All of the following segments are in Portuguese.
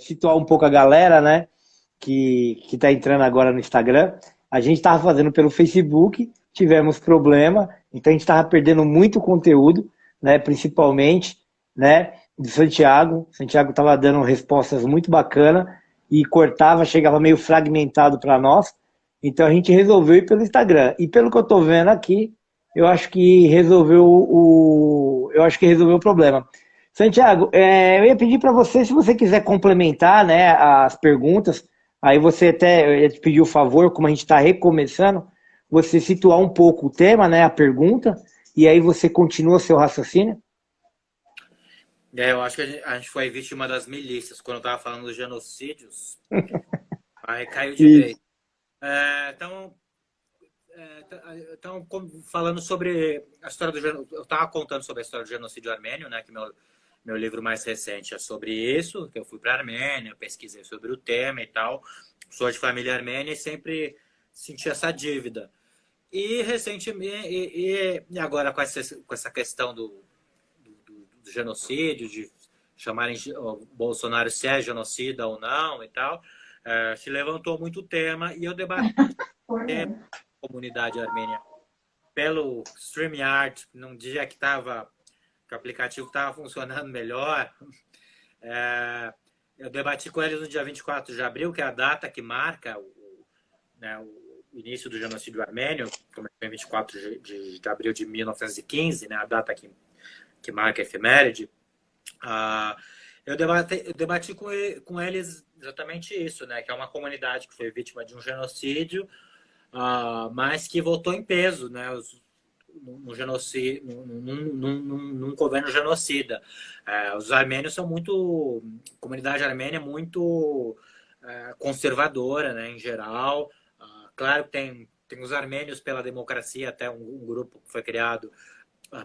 situar um pouco a galera, né, que tá entrando agora no Instagram. A gente estava fazendo pelo Facebook, tivemos problema, então a gente estava perdendo muito conteúdo, né, principalmente, né, de Santiago. Santiago estava dando respostas muito bacanas e cortava, chegava meio fragmentado para nós. Então a gente resolveu ir pelo Instagram. E pelo que eu estou vendo aqui, eu acho que resolveu o problema. Santiago, eu ia pedir para você, se você quiser complementar, né, as perguntas, aí você até eu ia te pedir o favor, como a gente está recomeçando, você situar um pouco o tema, né, a pergunta, e aí você continua seu raciocínio. Eu acho que a gente foi vítima das milícias. Quando eu estava falando dos genocídios, aí caiu de vez. Isso. Então, falando sobre a história do genocídio. Eu estava contando sobre a história do genocídio armênio, né? Que meu livro mais recente é sobre isso, que eu fui para a Armênia, pesquisei sobre o tema e tal. Sou de família armênia e sempre senti essa dívida. E recentemente, e agora com essa questão do genocídio, de chamarem o Bolsonaro se é genocida ou não e tal, se levantou muito o tema e eu debati com a comunidade armênia pelo StreamYard, num dia que o aplicativo estava funcionando melhor. Eu debati com eles no dia 24 de abril, que é a data que marca né, o início do genocídio armênio, como é 24 de abril de 1915, né, a data que marca a efeméride. Eu debati com eles exatamente isso, né, que é uma comunidade que foi vítima de um genocídio, mas que votou em peso, né, no genocídio, num governo genocida. Os armênios são muito, a comunidade armênia é muito conservadora, né, em geral. Claro que tem os armênios pela democracia, até um grupo que foi criado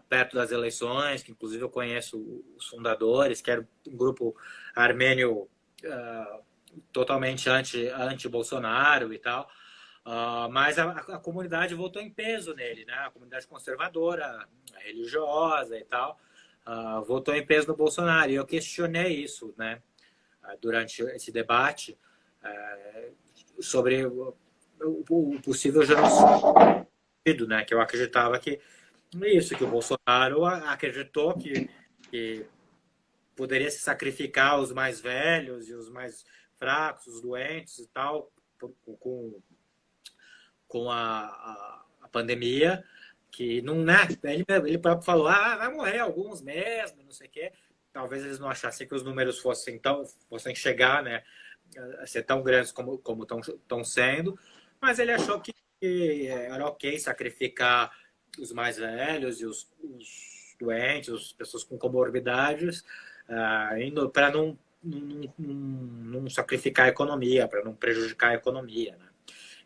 perto das eleições, que inclusive eu conheço os fundadores, que era um grupo armênio totalmente anti-Bolsonaro e tal. Mas a comunidade votou em peso nele, né? A comunidade conservadora, religiosa e tal, votou em peso no Bolsonaro. E eu questionei isso, né? Durante esse debate sobre o possível genocídio, né? Que eu acreditava que isso, que o Bolsonaro acreditou que poderia se sacrificar os mais velhos e os mais fracos, os doentes e tal, com a pandemia, que não, né? Ele próprio falou, vai morrer alguns mesmo, não sei o quê. Talvez eles não achassem que os números fossem chegar, né, a ser tão grandes como estão sendo, mas ele achou que era ok sacrificar os mais velhos e os doentes, as pessoas com comorbidades, para não sacrificar a economia, para não prejudicar a economia, né?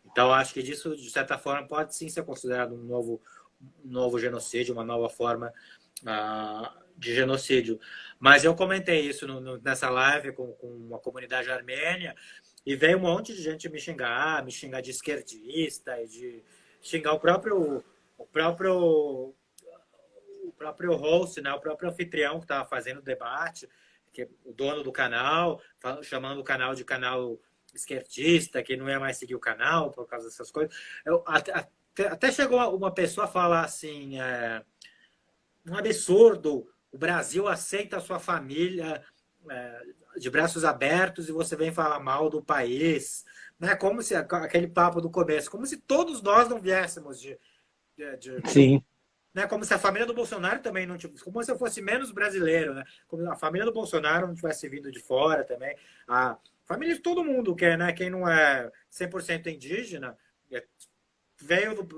Então, acho que disso, de certa forma, pode sim ser considerado um novo genocídio, uma nova forma de genocídio. Mas eu comentei isso nessa live com uma comunidade armênia e veio um monte de gente me xingar de esquerdista e de xingar o próprio host, né, o próprio anfitrião que estava fazendo o debate, que é o dono do canal, chamando o canal de canal esquerdista, que não ia mais seguir o canal por causa dessas coisas. Até chegou uma pessoa a falar assim, um absurdo, o Brasil aceita a sua família de braços abertos e você vem falar mal do país, né? Como se aquele papo do começo, como se todos nós não viéssemos Sim. né? Como se a família do Bolsonaro também não tivesse, como se eu fosse menos brasileiro, né? Como a família do Bolsonaro não tivesse vindo de fora também. A família de todo mundo que né? Quem não é 100% indígena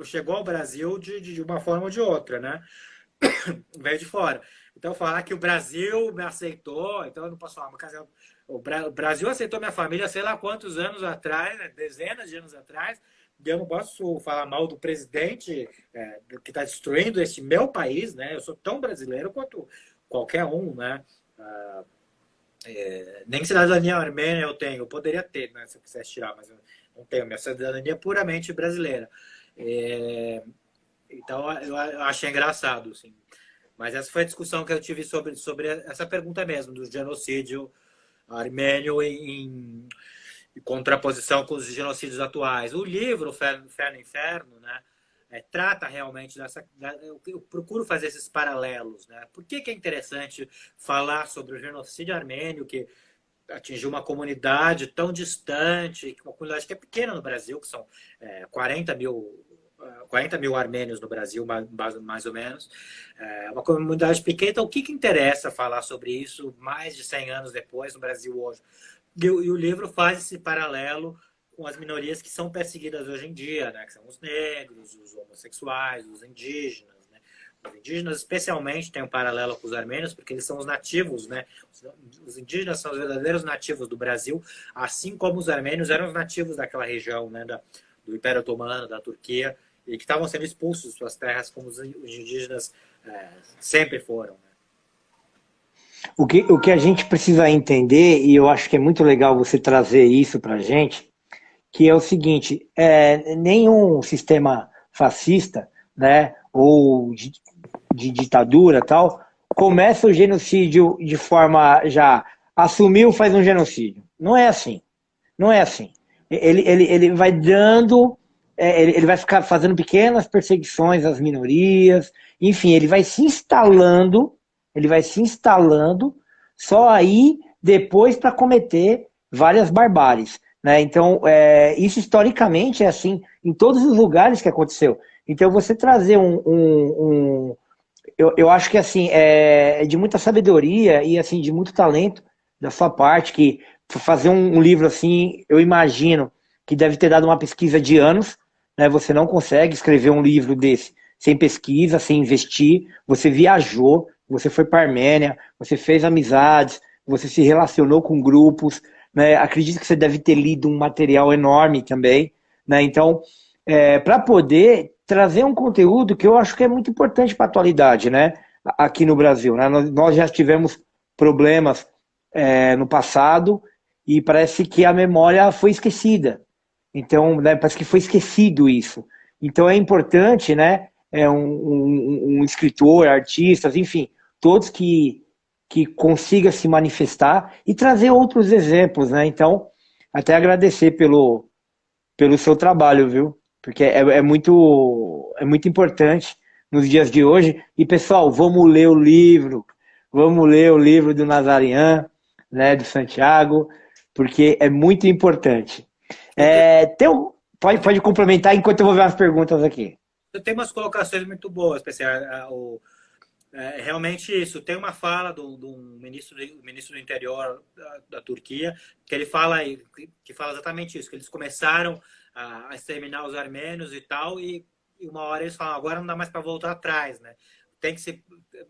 chegou ao Brasil de uma forma ou de outra, né? Veio de fora. Então, falar que o Brasil me aceitou, então eu não posso falar, mas o Brasil aceitou minha família sei lá quantos anos atrás, né? Dezenas de anos atrás, e eu não posso falar mal do presidente que está destruindo esse meu país, né? Eu sou tão brasileiro quanto qualquer um, né? Nem cidadania armênia eu tenho, eu poderia ter, né, se eu quisesse tirar, mas eu não tenho. Minha cidadania é puramente brasileira. Então, eu achei engraçado, assim. Mas essa foi a discussão que eu tive sobre essa pergunta mesmo, do genocídio armênio em contraposição com os genocídios atuais. O livro, Fé no Inferno, né, trata realmente eu procuro fazer esses paralelos. Né? Por que é interessante falar sobre o genocídio armênio, que atingiu uma comunidade tão distante, uma comunidade que é pequena no Brasil, que são 40 mil armênios no Brasil, mais ou menos. Uma comunidade pequena. Então, o que interessa falar sobre isso mais de 100 anos depois no Brasil hoje? E o livro faz esse paralelo com as minorias que são perseguidas hoje em dia, né? Que são os negros, os homossexuais, os indígenas. Os indígenas, especialmente, têm um paralelo com os armênios, porque eles são os nativos, né? Os indígenas são os verdadeiros nativos do Brasil, assim como os armênios eram os nativos daquela região, né? Do Império Otomano, da Turquia, e que estavam sendo expulsos de suas terras, como os indígenas sempre foram. Né? O que a gente precisa entender, e eu acho que é muito legal você trazer isso para a gente, que é o seguinte, nenhum sistema fascista, né, ou de ditadura tal, começa o genocídio de forma já assumiu, faz um genocídio. Não é assim. Não é assim. Ele vai dando, ele vai ficar fazendo pequenas perseguições às minorias, enfim, ele vai se instalando, só aí depois para cometer várias barbáries. Né? Então, isso historicamente é assim em todos os lugares que aconteceu. Então, você trazer eu acho que assim é de muita sabedoria e assim de muito talento da sua parte, que fazer um livro assim, eu imagino que deve ter dado uma pesquisa de anos, né? Você não consegue escrever um livro desse sem pesquisa, sem investir. Você viajou, você foi para a Armênia, você fez amizades, você se relacionou com grupos, né? Acredito que você deve ter lido um material enorme também, né? Então, para poder trazer um conteúdo que eu acho que é muito importante para a atualidade, né? Aqui no Brasil, né? Nós já tivemos problemas no passado e parece que a memória foi esquecida. Então, né, parece que foi esquecido isso. Então é importante, né? Um escritor, artistas, enfim, todos que consiga se manifestar e trazer outros exemplos, né? Então, até agradecer pelo seu trabalho, viu? Porque é muito importante nos dias de hoje. E, pessoal, vamos ler o livro do Nazarian, né, do Santiago, porque é muito importante. Pode complementar enquanto eu vou ver as perguntas aqui. Eu tenho umas colocações muito boas, especial. Realmente isso. Tem uma fala do ministro do interior da Turquia, que ele fala exatamente isso, que eles começaram a exterminar os armênios e tal, e uma hora eles falam, agora não dá mais para voltar atrás, né?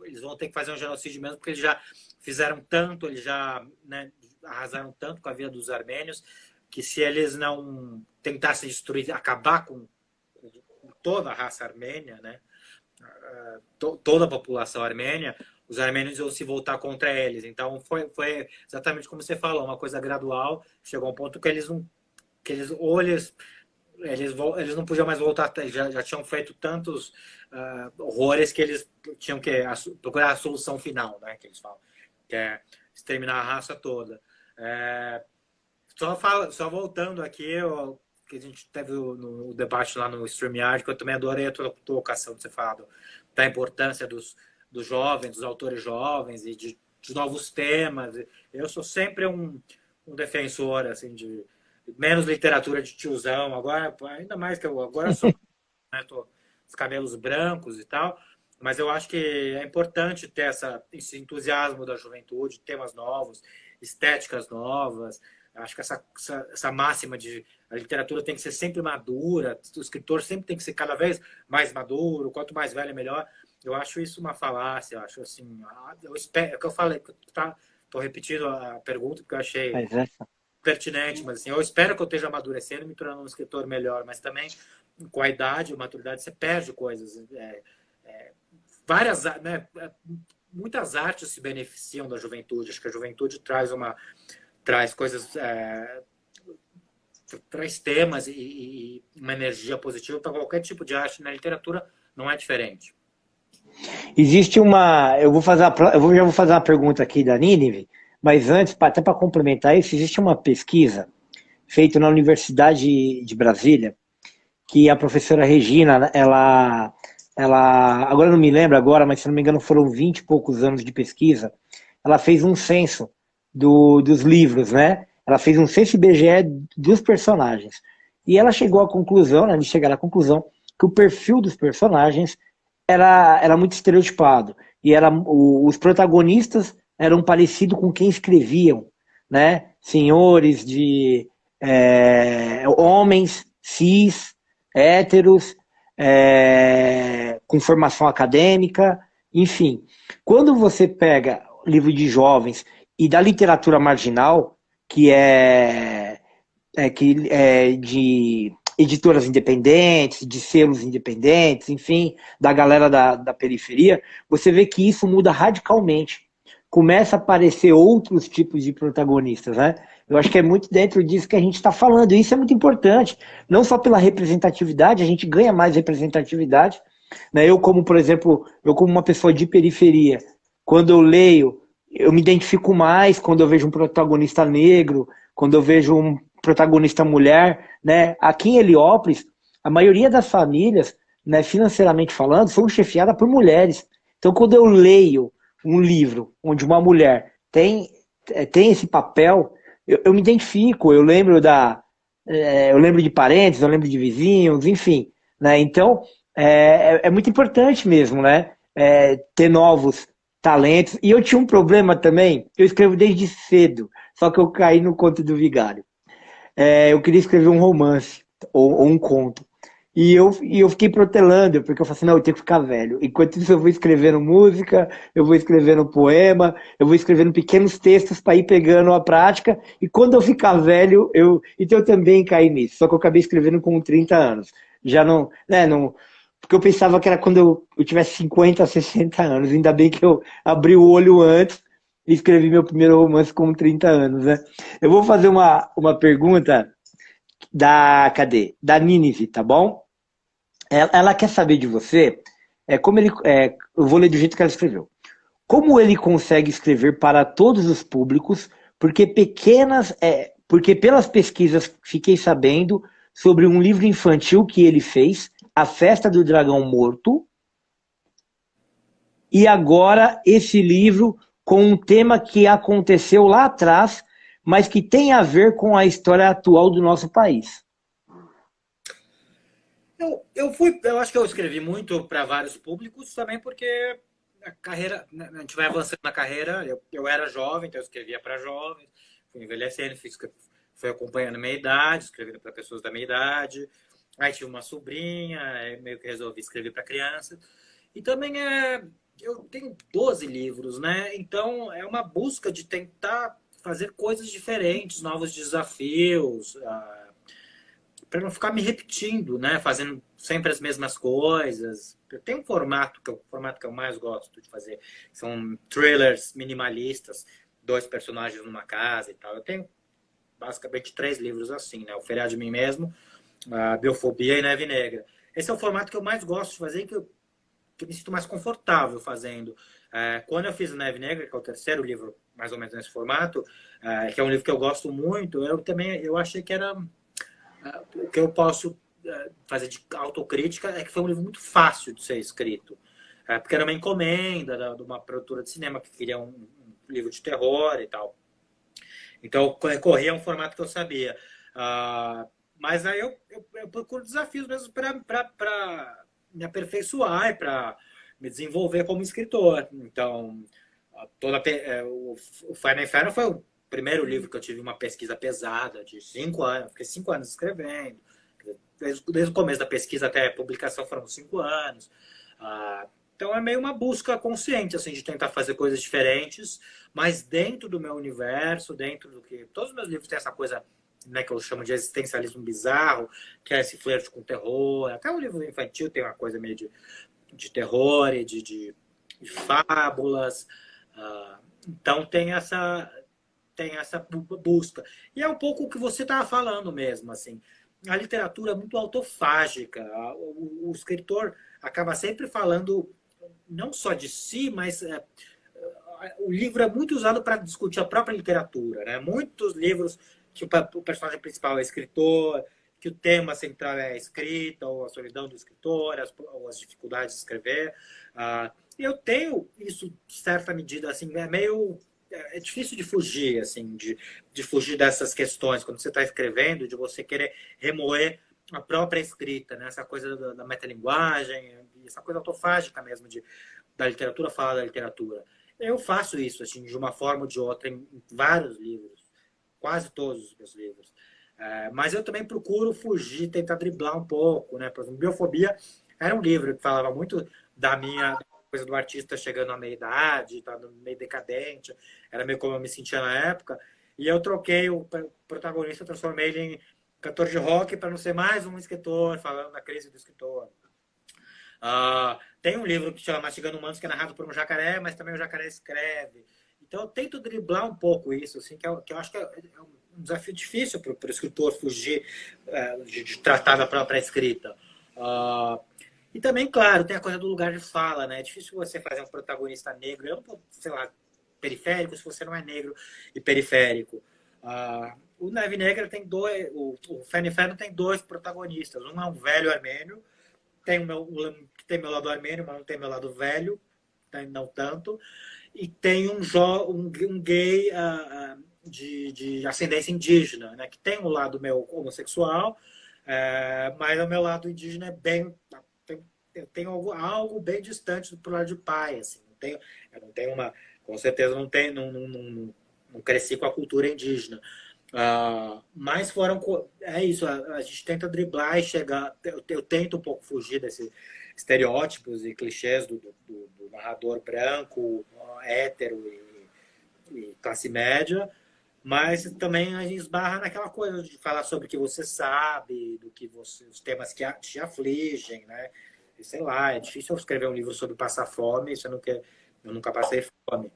Eles vão ter que fazer um genocídio mesmo, porque eles já fizeram tanto, eles já, né, arrasaram tanto com a vida dos armênios, que se eles não tentassem destruir, acabar com toda a raça armênia, né? Toda a população armênia, os armênios iam se voltar contra eles. Então foi exatamente como você falou, uma coisa gradual. Chegou a um ponto que eles não podiam mais voltar, já tinham feito tantos horrores que eles tinham que procurar a solução final, né, que eles falam, que é exterminar a raça toda. Só voltando aqui, que a gente teve no debate lá no StreamYard, que eu também adorei a tua colocação de você falar da importância dos jovens, dos autores jovens e de novos temas. Eu sou sempre um defensor assim, de menos literatura de tiozão, agora, ainda mais que eu agora sou, né, tô os cabelos brancos e tal, mas eu acho que é importante ter esse entusiasmo da juventude, temas novos, estéticas novas. Acho que essa máxima de a literatura tem que ser sempre madura, o escritor sempre tem que ser cada vez mais maduro, quanto mais velho, melhor. Eu acho isso uma falácia, eu acho assim, eu espero, é o que eu falei, estou repetindo a pergunta porque eu achei pertinente, mas assim, eu espero que eu esteja amadurecendo e me tornando um escritor melhor, mas também com a idade e maturidade você perde coisas. Né, muitas artes se beneficiam da juventude, acho que a juventude traz coisas, traz temas e uma energia positiva para qualquer tipo de arte. Na literatura não é diferente. Existe já vou fazer uma pergunta aqui da Nínive, Mas antes, até para complementar isso, existe uma pesquisa feita na Universidade de Brasília, que a professora Regina, agora não me lembro agora, mas se não me engano foram 20 e poucos anos de pesquisa, ela fez um censo dos livros, né? Ela fez um censo IBGE dos personagens. E ela chegou à conclusão, né, eles chegaram à conclusão que o perfil dos personagens era muito estereotipado. E os protagonistas eram parecidos com quem escreviam, né? Senhores homens, cis, héteros, com formação acadêmica, enfim. Quando você pega livro de jovens e da literatura marginal, que é de editoras independentes, de selos independentes, enfim, da galera da periferia, você vê que isso muda radicalmente. Começa a aparecer outros tipos de protagonistas, né? Eu acho que é muito dentro disso que a gente está falando, e isso é muito importante, não só pela representatividade, a gente ganha mais representatividade, né? Por exemplo, eu como uma pessoa de periferia, quando eu leio, eu me identifico mais quando eu vejo um protagonista negro, quando eu vejo um protagonista mulher, né? Aqui em Heliópolis, a maioria das famílias, né, financeiramente falando, são chefiadas por mulheres. Então, quando eu leio um livro onde uma mulher tem esse papel, eu me identifico, eu lembro de parentes, eu lembro de vizinhos, enfim, né? Então, é muito importante mesmo, né? Ter novos talentos. E eu tinha um problema também, eu escrevo desde cedo, só que eu caí no conto do vigário. Eu queria escrever um romance ou um conto. E eu fiquei protelando, porque eu falei assim, não, eu tenho que ficar velho. Enquanto isso, eu vou escrevendo música, eu vou escrevendo poema, eu vou escrevendo pequenos textos para ir pegando a prática. E quando eu ficar velho, então eu também caí nisso. Só que eu acabei escrevendo com 30 anos. Já não, né, não, porque eu pensava que era quando eu tivesse 50, 60 anos. Ainda bem que eu abri o olho antes e escrevi meu primeiro romance com 30 anos, né? Eu vou fazer uma pergunta da Nínive, tá bom? Ela quer saber de você, eu vou ler do jeito que ela escreveu. Como ele consegue escrever para todos os públicos, porque pelas pesquisas fiquei sabendo sobre um livro infantil que ele fez, A Festa do Dragão Morto, e agora esse livro com um tema que aconteceu lá atrás, mas que tem a ver com a história atual do nosso país. Eu acho que eu escrevi muito para vários públicos também porque a carreira, a gente vai avançando na carreira. Eu era jovem, então eu escrevia para jovens, fui envelhecendo, fui acompanhando a minha idade, escrevendo para pessoas da minha idade. Aí tive uma sobrinha, meio que resolvi escrever para crianças. E também eu tenho 12 livros, né? Então é uma busca de tentar fazer coisas diferentes, novos desafios, para não ficar me repetindo, né? Fazendo sempre as mesmas coisas. Eu tenho um formato que é o formato que eu mais gosto de fazer, são thrillers minimalistas, 2 personagens numa casa e tal. Eu tenho basicamente 3 livros assim, né? O Feriado de Mim Mesmo, a Biofobia e Neve Negra. Esse é o formato que eu mais gosto de fazer e que eu me sinto mais confortável fazendo. Quando eu fiz o Neve Negra, que é o terceiro livro mais ou menos nesse formato, que é um livro que eu gosto muito, eu achei que era o que eu posso fazer de autocrítica é que foi um livro muito fácil de ser escrito. Porque era uma encomenda de uma produtora de cinema que queria um livro de terror e tal. Então, eu recorri a um formato que eu sabia. Mas aí eu procuro desafios mesmo para me aperfeiçoar e para me desenvolver como escritor. Então, o Fire Inferno foi o primeiro livro que eu tive uma pesquisa pesada de 5 anos. Fiquei 5 anos escrevendo. Desde o começo da pesquisa até a publicação foram 5 anos. Então é meio uma busca consciente assim, de tentar fazer coisas diferentes, mas dentro do meu universo, dentro do que... Todos os meus livros têm essa coisa, né, que eu chamo de existencialismo bizarro, que é esse flerte com terror. Até o livro infantil tem uma coisa meio de terror e de fábulas. Então tem essa busca. E é um pouco o que você estava falando mesmo, assim. A literatura é muito autofágica. O escritor acaba sempre falando não só de si, mas o livro é muito usado para discutir a própria literatura, né? Muitos livros que o personagem principal é escritor, que o tema central é a escrita, ou a solidão do escritor, ou as dificuldades de escrever. Eu tenho isso, em certa medida, assim, é difícil de fugir, assim, de fugir dessas questões quando você está escrevendo, de você querer remoer a própria escrita, né? Essa coisa da metalinguagem, essa coisa autofágica mesmo da literatura, falar da literatura. Eu faço isso, assim, de uma forma ou de outra, em vários livros, quase todos os meus livros. Mas eu também procuro fugir, tentar driblar um pouco, né? Por exemplo, Biofobia era um livro que falava muito da minha coisa do artista chegando à meia-idade, tá meio decadente, era meio como eu me sentia na época, e eu troquei o protagonista, transformei ele em cantor de rock para não ser mais um escritor falando da crise do escritor. Tem um livro que chama Mastigando Humanos, que é narrado por um jacaré, mas também o jacaré escreve. Então eu tento driblar um pouco isso, assim, que eu acho que é um desafio difícil para o escritor fugir de tratar da própria escrita. E também, claro, tem a coisa do lugar de fala, né? É difícil você fazer um protagonista negro, eu não tô, sei lá, periférico, se você não é negro e periférico. O Neve Negra tem dois, o Fé no Inferno tem dois protagonistas. Um é um velho armênio, tem meu lado armênio, mas não tem meu lado velho, não tanto. E tem um gay de ascendência indígena, né? Que tem um lado meu homossexual, mas o meu lado indígena é bem... Eu tenho algo bem distante do lado de pai, assim. Eu não tenho uma... Com certeza não cresci com a cultura indígena. Mas é isso, a gente tenta driblar e chegar. Eu tento um pouco fugir desses estereótipos e clichês do narrador branco, hétero e classe média, mas também a gente esbarra naquela coisa de falar sobre o que você sabe, os temas que te afligem, né? E, sei lá, é difícil eu escrever um livro sobre passar fome, eu nunca passei fome.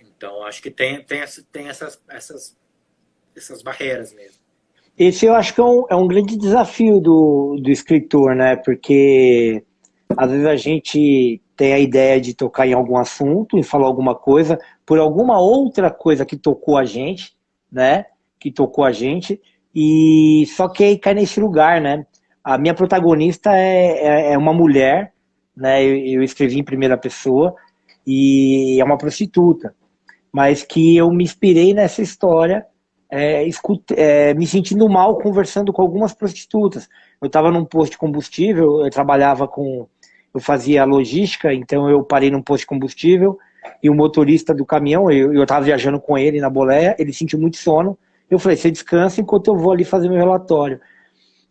Então, acho que tem essas barreiras mesmo. Esse eu acho que é um grande desafio do escritor, né? Porque às vezes a gente tem a ideia de tocar em algum assunto, em falar alguma coisa, por alguma outra coisa que tocou a gente, né? Que tocou a gente, e só que aí cai nesse lugar, né? A minha protagonista é uma mulher, né? Eu escrevi em primeira pessoa, e é uma prostituta, mas que eu me inspirei nessa história, me sentindo mal conversando com algumas prostitutas. Eu estava num posto de combustível, eu fazia logística, então eu parei num posto de combustível e o motorista do caminhão, eu estava viajando com ele na boleia, ele sentiu muito sono, eu falei, você descansa enquanto eu vou ali fazer meu relatório.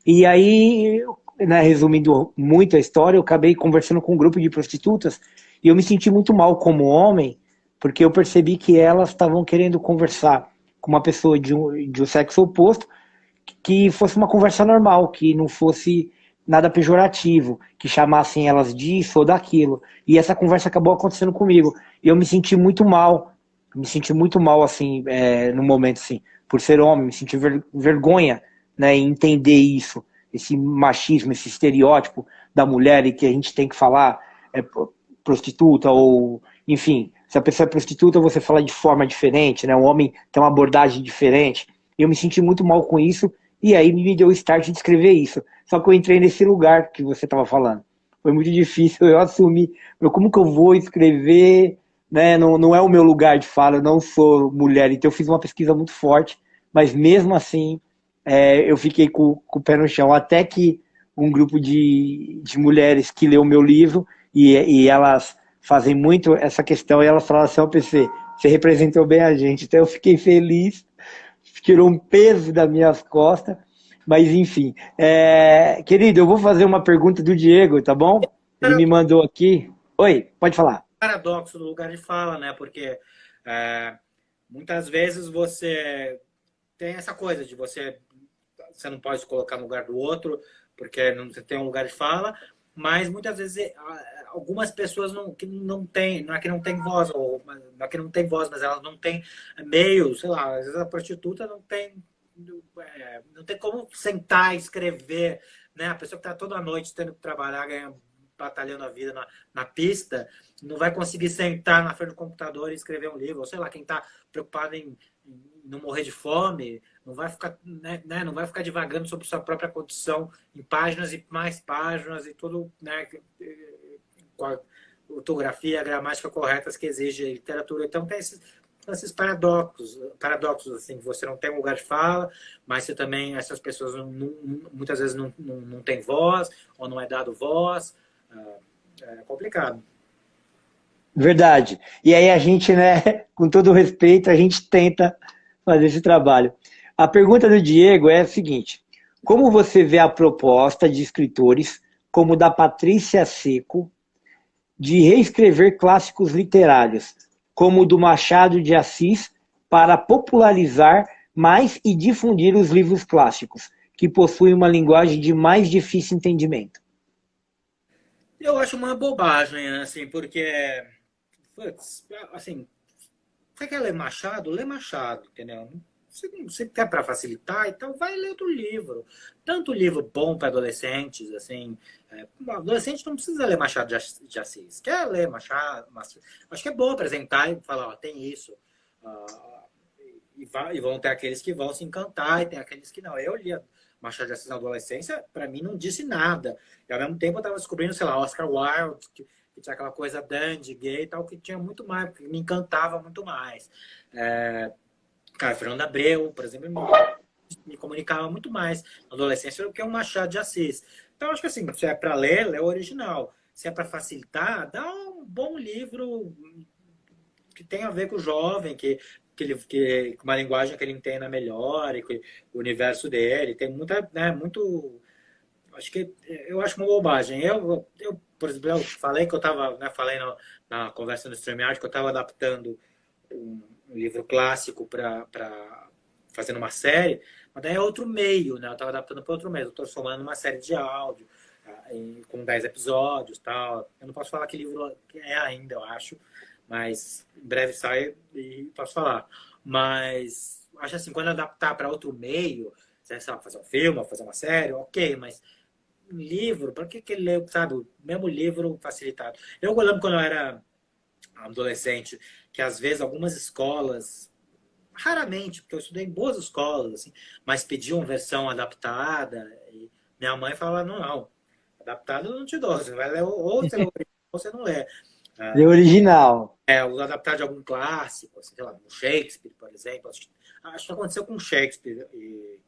E aí, né, resumindo muito a história, eu acabei conversando com um grupo de prostitutas e eu me senti muito mal como homem, porque eu percebi que elas estavam querendo conversar com uma pessoa de um sexo oposto, que fosse uma conversa normal, que não fosse nada pejorativo, que chamassem elas disso ou daquilo. E essa conversa acabou acontecendo comigo. E eu me senti muito mal, assim, no momento, assim, por ser homem, me senti vergonha, né, em entender isso, esse machismo, esse estereótipo da mulher e que a gente tem que falar prostituta ou, enfim, se a pessoa é prostituta, você fala de forma diferente, né? O homem tem uma abordagem diferente. Eu me senti muito mal com isso, e aí me deu o start de escrever isso. Só que eu entrei nesse lugar que você estava falando. Foi muito difícil, eu assumi. Como que eu vou escrever? Né? Não é o meu lugar de fala, eu não sou mulher, então eu fiz uma pesquisa muito forte, mas mesmo assim, eu fiquei com o pé no chão, até que um grupo de mulheres que leu o meu livro, e elas fazem muito essa questão, e elas falaram assim, PC, você representou bem a gente, então eu fiquei feliz, tirou um peso das minhas costas, mas enfim. Querido, eu vou fazer uma pergunta do Diego, tá bom? Ele me mandou aqui. Oi, pode falar. Paradoxo do lugar de fala, né? Porque muitas vezes você tem essa coisa de você não pode se colocar no lugar do outro, porque você tem um lugar de fala, mas muitas vezes algumas pessoas que não têm, não é que não tem voz, não é que não tem voz, mas elas não têm meio, sei lá, às vezes a prostituta não tem como sentar e escrever, né? A pessoa que está toda noite tendo que trabalhar, ganha batalhando a vida na pista, não vai conseguir sentar na frente do computador e escrever um livro. Ou sei lá, quem está preocupado em não morrer de fome, não vai ficar, né, não vai ficar divagando sobre sua própria condição em páginas e mais páginas e tudo, né, com a ortografia, a gramática corretas que exige a literatura. Então tem esses paradoxos assim, você não tem um lugar de fala, mas você também, essas pessoas muitas vezes não têm voz, ou não é dado voz, é complicado. Verdade. E aí a gente, né, com todo respeito, a gente tenta fazer esse trabalho. A pergunta do Diego é a seguinte: como você vê a proposta de escritores como da Patrícia Seco de reescrever clássicos literários, como o do Machado de Assis, para popularizar mais e difundir os livros clássicos, que possuem uma linguagem de mais difícil entendimento? Eu acho uma bobagem, assim, porque, putz, assim, você quer ler Machado? Lê Machado, entendeu? Se quer para facilitar, então vai ler outro livro. Tanto livro bom para adolescentes, assim. Adolescente não precisa ler Machado de Assis. Quer ler Machado? Acho que é bom apresentar e falar, ó, tem isso. E vão ter aqueles que vão se encantar e tem aqueles que não. Eu li Machado de Assis na adolescência, para mim não disse nada. E ao mesmo tempo eu estava descobrindo, sei lá, Oscar Wilde, que tinha aquela coisa dandy, gay e tal, que tinha muito mais, que me encantava muito mais. Cara, Fernando Abreu, por exemplo, me comunicava muito mais na adolescência do que um Machado de Assis. Então, acho que assim, se é para ler, lê o original. Se é para facilitar, dá um bom livro que tem a ver com o jovem, que uma linguagem que ele entenda melhor, e que o universo dele tem muita, né, muito... Acho que eu acho uma bobagem. Por exemplo, eu falei que eu estava, né, falei na conversa no StreamYard que eu estava adaptando um livro clássico para fazendo uma série, mas daí é outro meio, né? Eu estava adaptando para outro meio, eu estou transformando numa série de áudio, com 10 episódios e tal. Eu não posso falar que livro é ainda, eu acho, mas em breve sai e posso falar. Mas acho assim, quando adaptar para outro meio, sei lá, fazer um filme, fazer uma série, ok, mas um livro, para que ele lê, sabe, o mesmo livro facilitado? Eu lembro quando eu era adolescente, que às vezes algumas escolas, raramente, porque eu estudei em boas escolas, assim, mas pediam versão adaptada, e minha mãe falava, não, adaptado eu não te dou, você vai ler, ou você lê ou você não lê. É original. O adaptado de algum clássico, assim, sei lá, um Shakespeare, por exemplo, acho que aconteceu com Shakespeare, e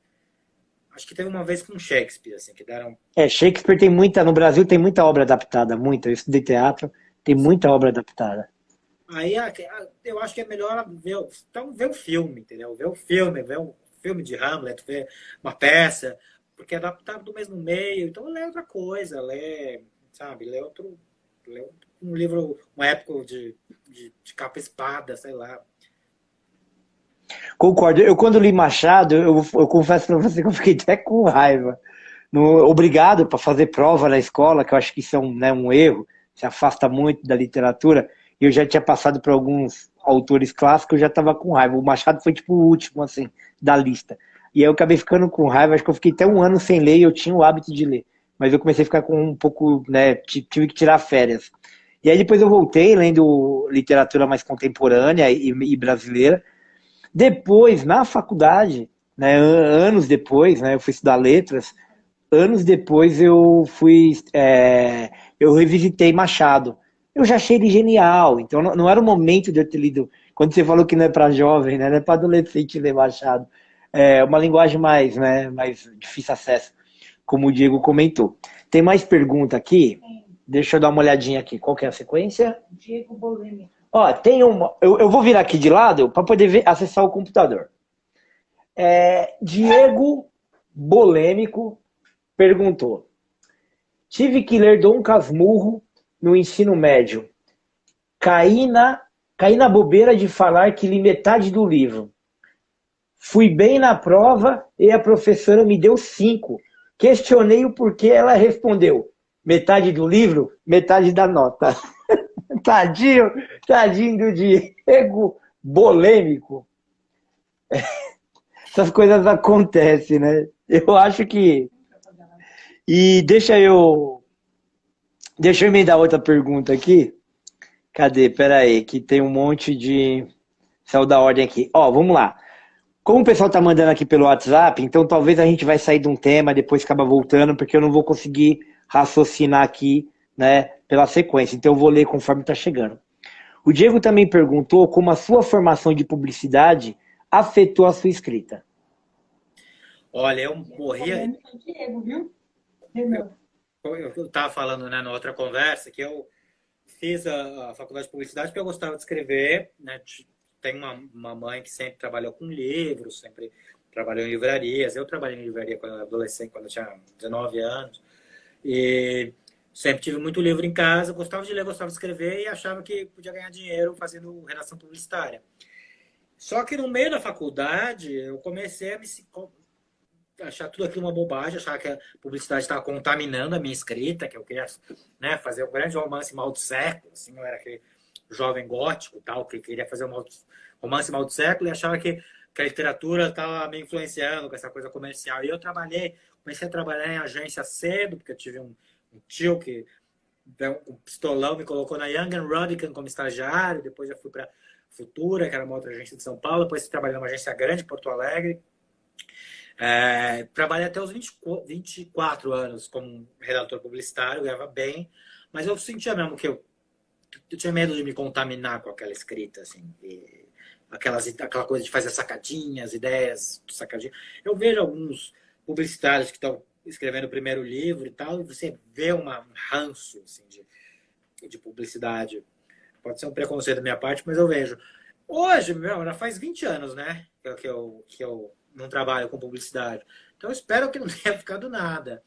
acho que teve uma vez com Shakespeare, assim, que deram... Shakespeare tem muita, no Brasil tem muita obra adaptada, muita. Eu estudei teatro, tem muita obra adaptada. Aí eu acho que é melhor ver o filme, entendeu? Ver um filme de Hamlet, ver uma peça, porque é adaptado do mesmo meio, então lê outra coisa, lê um livro, uma época de capa e espada, sei lá. Concordo. Eu, quando li Machado, eu confesso para você que eu fiquei até com raiva. Obrigado para fazer prova na escola, que eu acho que isso é um erro, se afasta muito da literatura. E eu já tinha passado por alguns autores clássicos, eu já estava com raiva. O Machado foi tipo o último, assim, da lista. E aí eu acabei ficando com raiva, acho que eu fiquei até um ano sem ler e eu tinha o hábito de ler. Mas eu comecei a ficar com um pouco, né, tive que tirar férias. E aí depois eu voltei lendo literatura mais contemporânea e brasileira. Depois, na faculdade, né, anos depois, né, eu fui estudar letras, anos depois eu revisitei Machado. Eu já achei ele genial, então não era o momento de eu ter lido. Quando você falou que não é para jovem, né, não é para adolescente ler Machado. É uma linguagem mais, né, mais difícil acesso, como o Diego comentou. Tem mais pergunta aqui? Sim. Deixa eu dar uma olhadinha aqui. Qual que é a sequência? Diego Bolemi. Ó, tem uma. Eu vou virar aqui de lado para poder acessar o computador. Diego Bolêmico perguntou: tive que ler Dom Casmurro no ensino médio. Caí na bobeira de falar que li metade do livro. Fui bem na prova e a professora me deu 5. Questionei o porquê, ela respondeu: metade do livro, metade da nota. Tadinho do Diego Bolêmico. Essas coisas acontecem, né? Eu acho que... E deixa eu Deixa eu me dar outra pergunta aqui. Cadê? Pera aí, que tem um monte de... Saiu da ordem aqui. Ó, vamos lá. Como o pessoal tá mandando aqui pelo WhatsApp, então talvez a gente vai sair de um tema, depois acaba voltando, porque eu não vou conseguir raciocinar aqui, né, pela sequência. Então eu vou ler conforme tá chegando. O Diego também perguntou como a sua formação de publicidade afetou a sua escrita. Olha, eu morria. Eu estava falando, né, na outra conversa que eu fiz a faculdade de publicidade porque eu gostava de escrever, né? Tenho uma mãe que sempre trabalhou com livros, sempre trabalhou em livrarias. Eu trabalhei em livraria quando eu era adolescente, quando eu tinha 19 anos. E sempre tive muito livro em casa, gostava de ler, gostava de escrever e achava que podia ganhar dinheiro fazendo redação publicitária. Só que no meio da faculdade eu comecei a me achar tudo aquilo uma bobagem, achar que a publicidade estava contaminando a minha escrita, que eu queria, né, fazer um grande romance mal do século, assim, eu era aquele jovem gótico tal, que queria fazer um romance mal do século e achava que a literatura estava me influenciando com essa coisa comercial. E eu comecei a trabalhar em agência cedo, porque eu tive um tio que deu um pistolão, me colocou na Young and Rodican como estagiário, depois já fui para Futura, que era uma outra agência de São Paulo, depois trabalhei numa agência grande, Porto Alegre. Trabalhei até os 24 anos como redator publicitário, ganhava bem, mas eu sentia mesmo que eu tinha medo de me contaminar com aquela escrita, assim, aquela coisa de fazer sacadinhas, ideias, sacadinhas. Eu vejo alguns publicitários que estão escrevendo o primeiro livro e tal, e você vê um ranço assim, de publicidade. Pode ser um preconceito da minha parte, mas eu vejo. Hoje, já faz 20 anos, né, que eu não trabalho com publicidade. Então, eu espero que não tenha ficado nada.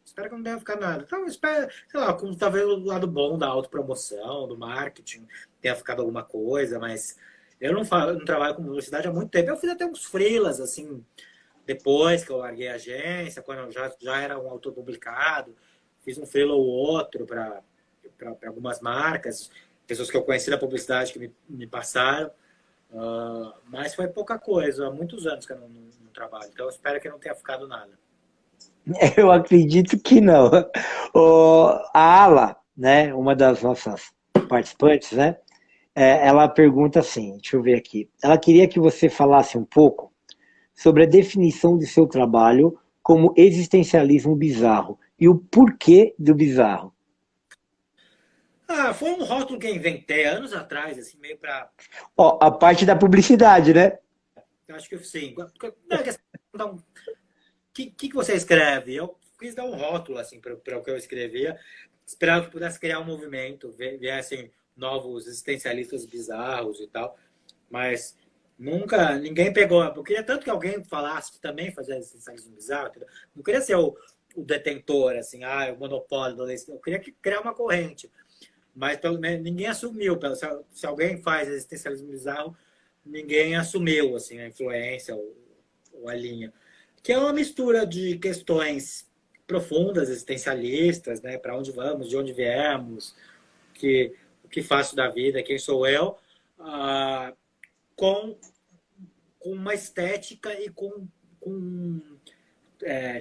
Espero que não tenha ficado nada. Então, espero, sei lá, como talvez o lado bom da autopromoção, do marketing, tenha ficado alguma coisa, mas eu não trabalho com publicidade há muito tempo. Eu fiz até uns freelas, assim, depois que eu larguei a agência, quando eu já era um autor publicado, fiz um freela ou outro para algumas marcas, pessoas que eu conheci da publicidade que me passaram. Mas foi pouca coisa, há muitos anos que eu não trabalho, então eu espero que não tenha ficado nada. Eu acredito que não. A Ala, né, uma das nossas participantes, né, ela pergunta assim, deixa eu ver aqui, ela queria que você falasse um pouco sobre a definição de seu trabalho como existencialismo bizarro e o porquê do bizarro. Foi um rótulo que eu inventei anos atrás, assim, meio para... Ó, a parte da publicidade, né? Eu acho que sim. O que você escreve? Eu quis dar um rótulo, assim, para o que eu escrevia. Esperava que pudesse criar um movimento, viessem novos existencialistas bizarros e tal. Mas nunca, ninguém pegou. Eu queria tanto que alguém falasse que também fazia existencialismo bizarro. Entendeu? Não queria ser o detentor, assim, o monopólio do... Eu queria criar uma corrente. Mas pelo menos ninguém assumiu. Se alguém faz existencialismo bizarro, ninguém assumiu assim, a influência ou a linha. Que é uma mistura de questões profundas, existencialistas, né? Para onde vamos, de onde viemos, o que faço da vida, quem sou eu, com uma estética e com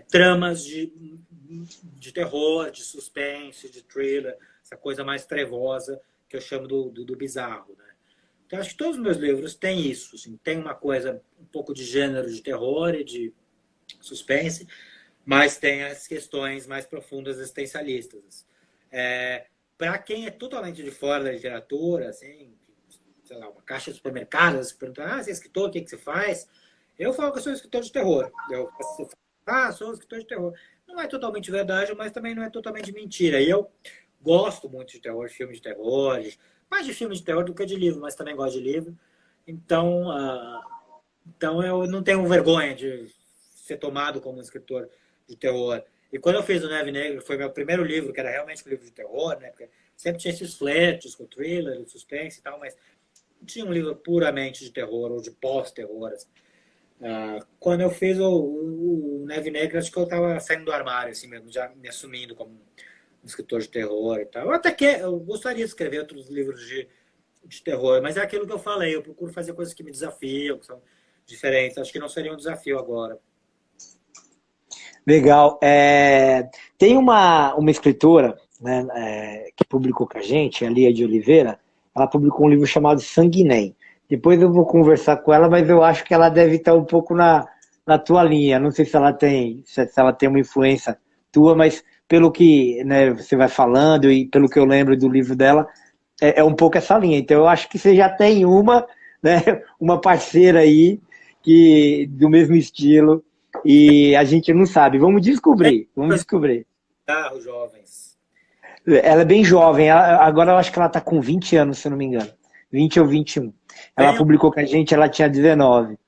tramas de terror, de suspense, de thriller, essa coisa mais trevosa que eu chamo do bizarro, né? Então, acho que todos os meus livros têm isso. Assim, tem uma coisa, um pouco de gênero de terror e de suspense, mas tem as questões mais profundas existencialistas. Para quem é totalmente de fora da literatura, assim, sei lá, uma caixa de supermercado, se perguntar, você é escritor, o que você faz? Eu falo que eu sou escritor de terror. Sou escritor de terror. Não é totalmente verdade, mas também não é totalmente mentira. E eu gosto muito de terror, filme de terror, mais de filme de terror do que de livro, mas também gosto de livro. Então, então eu não tenho vergonha de ser tomado como um escritor de terror. E quando eu fiz o Neve Negra, foi meu primeiro livro, que era realmente um livro de terror, né? Porque sempre tinha esses flertes com thriller, suspense e tal, mas não tinha um livro puramente de terror ou de pós-terror. Assim. Quando eu fiz o Neve Negra, acho que eu estava saindo do armário, assim mesmo, já me assumindo como um escritor de terror e tal. Eu gostaria de escrever outros livros de terror, mas é aquilo que eu falei, eu procuro fazer coisas que me desafiam, que são diferentes. Acho que não seria um desafio agora. Legal. Tem uma escritora, né, que publicou com a gente, a Lia de Oliveira, ela publicou um livro chamado Sanguinem. Depois eu vou conversar com ela, mas eu acho que ela deve estar um pouco na tua linha. Não sei se ela tem uma influência tua, mas pelo que, né, você vai falando e pelo que eu lembro do livro dela, é um pouco essa linha. Então eu acho que você já tem né, uma parceira aí do mesmo estilo e a gente não sabe. Vamos descobrir, vamos descobrir. Carro, jovens. Ela é bem jovem, agora eu acho que ela está com 20 anos, se eu não me engano. 20 ou 21. Ela publicou com a gente, ela tinha 19.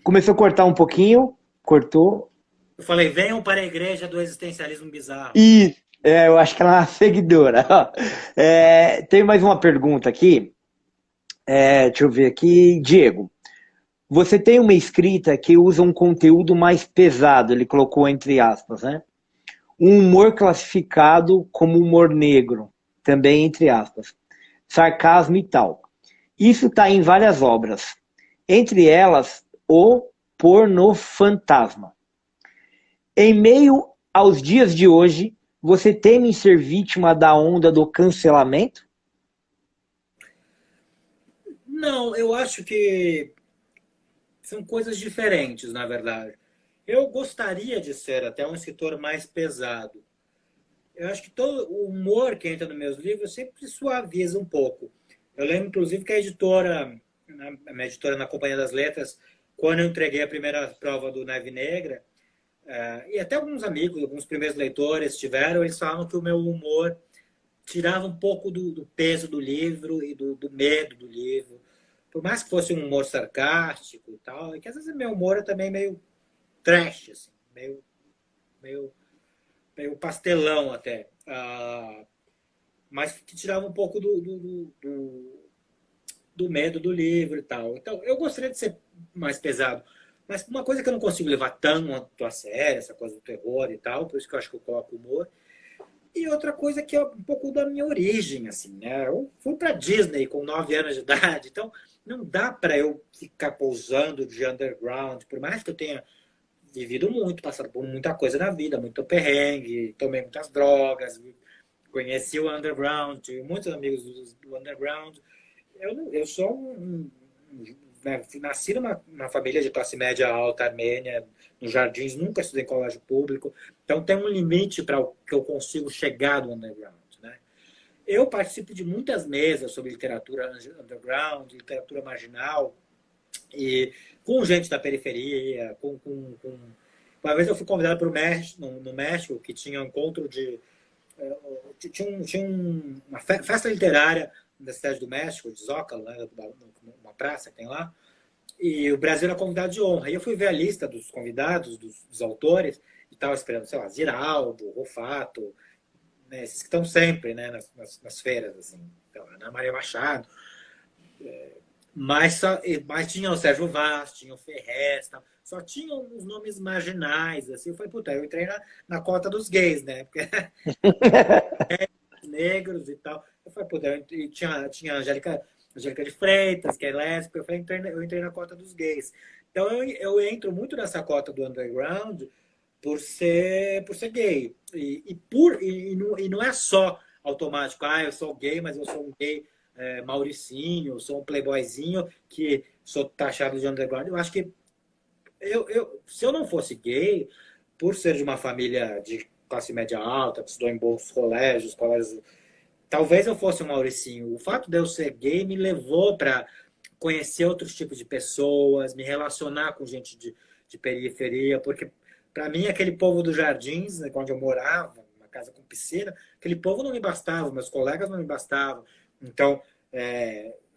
Começou a cortar um pouquinho, cortou. Eu falei, venham para a igreja do existencialismo bizarro. E eu acho que ela é uma seguidora. Tem mais uma pergunta aqui. Deixa eu ver aqui. Diego, você tem uma escrita que usa um conteúdo mais pesado, ele colocou entre aspas, né? Um humor classificado como humor negro, também entre aspas. Sarcasmo e tal. Isso está em várias obras. Entre elas, o Pornofantasma. Em meio aos dias de hoje, você teme em ser vítima da onda do cancelamento? Não, eu acho que são coisas diferentes, na verdade. Eu gostaria de ser até um escritor mais pesado. Eu acho que todo o humor que entra nos meus livros sempre suaviza um pouco. Eu lembro, inclusive, que a minha editora na Companhia das Letras, quando eu entreguei a primeira prova do Neve Negra, e até alguns amigos, alguns primeiros leitores tiveram, eles falavam que o meu humor tirava um pouco do peso do livro e do medo do livro. Por mais que fosse um humor sarcástico e tal, e que às vezes meu humor é também meio trash, assim, meio pastelão até. Mas que tirava um pouco do medo do livro e tal. Então, eu gostaria de ser mais pesado. Mas uma coisa que eu não consigo levar tanto a sério, essa coisa do terror e tal, por isso que eu acho que eu coloco humor. E outra coisa que é um pouco da minha origem, assim, né? Eu fui para Disney com 9 anos de idade, então não dá para eu ficar pousando de underground, por mais que eu tenha vivido muito, passado por muita coisa na vida, muito perrengue, tomei muitas drogas, conheci o underground, tive muitos amigos do underground. Eu sou né, nasci numa família de classe média alta armênia, nos Jardins, nunca estudei em colégio público, então tem um limite para o que eu consigo chegar no underground. Né? Eu participo de muitas mesas sobre literatura underground, literatura marginal, e com gente da periferia, uma vez eu fui convidado para o México, no México, que tinha um encontro tinha uma festa literária da cidade do México, de Zócalo, né, uma praça que tem lá, e o Brasil era convidado de honra. E eu fui ver a lista dos convidados, dos autores, e estava esperando, sei lá, Ziraldo, Rufato, né, esses que estão sempre, né, nas feiras, assim, então, Ana Maria Machado, mas tinha o Sérgio Vaz, tinha o Ferrez, tal. Só tinham uns nomes marginais, assim. Eu falei, puta, eu entrei na cota dos gays, né? Porque negros e tal. Eu falei, puta, tinha a Angélica de Freitas, que é lésbica. Eu falei, eu entrei na cota dos gays. Então eu entro muito nessa cota do underground por ser gay. E não é só automático, eu sou gay, mas eu sou um gay Mauricinho, sou um playboyzinho que sou taxado de underground. Eu acho que se eu não fosse gay, por ser de uma família de classe média alta, que estudou em bons colégios, talvez eu fosse um Mauricinho. O fato de eu ser gay me levou para conhecer outros tipos de pessoas, me relacionar com gente de periferia, porque para mim aquele povo dos Jardins, né, onde eu morava, uma casa com piscina, aquele povo não me bastava, meus colegas não me bastavam. Então,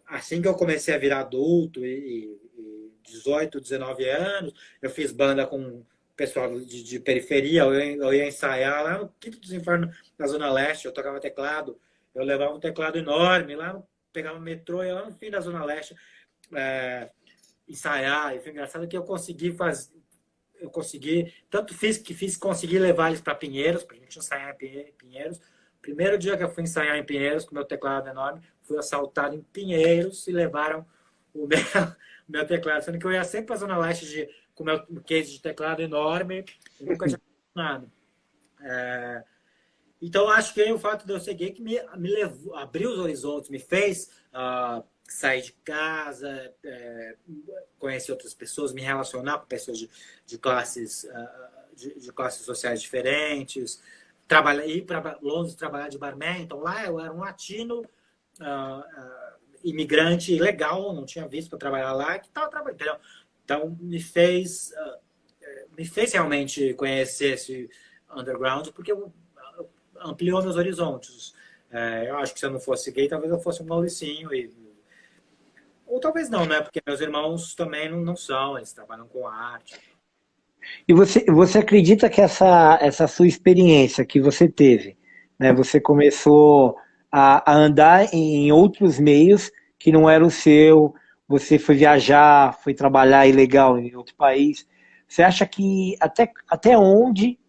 assim que eu comecei a virar adulto, e 18, 19 anos, eu fiz banda com o pessoal de periferia, eu ia ensaiar lá no Quinto dos Infernos, na Zona Leste, eu tocava teclado, eu levava um teclado enorme, pegava o metrô, ia lá no fim da Zona Leste ensaiar, e foi engraçado que eu consegui consegui levar eles para Pinheiros, para a gente ensaiar em Pinheiros. Primeiro dia que eu fui ensaiar em Pinheiros, com meu teclado enorme, fui assaltado em Pinheiros e levaram o meu teclado, sendo que eu ia sempre para a Zona Leste com o meu case de teclado enorme, eu nunca tinha funcionado. Então, acho que o fato de eu ser gay que me levou, abriu os horizontes, me fez sair de casa, conhecer outras pessoas, me relacionar com pessoas de classes, de classes sociais diferentes, ir para Londres trabalhar de barman. Então, lá eu era um latino, imigrante legal, não tinha visto para trabalhar lá, que estava trabalhando. Então, me fez realmente conhecer esse underground, porque ampliou meus horizontes. Eu acho que se eu não fosse gay, talvez eu fosse um Mauricinho. Ou talvez não, né? Porque meus irmãos também não são, eles trabalham com arte. E você acredita que essa sua experiência que você teve, né? Você começou a andar em outros meios que não era o seu, você foi viajar, foi trabalhar ilegal em outro país. Você acha que até onde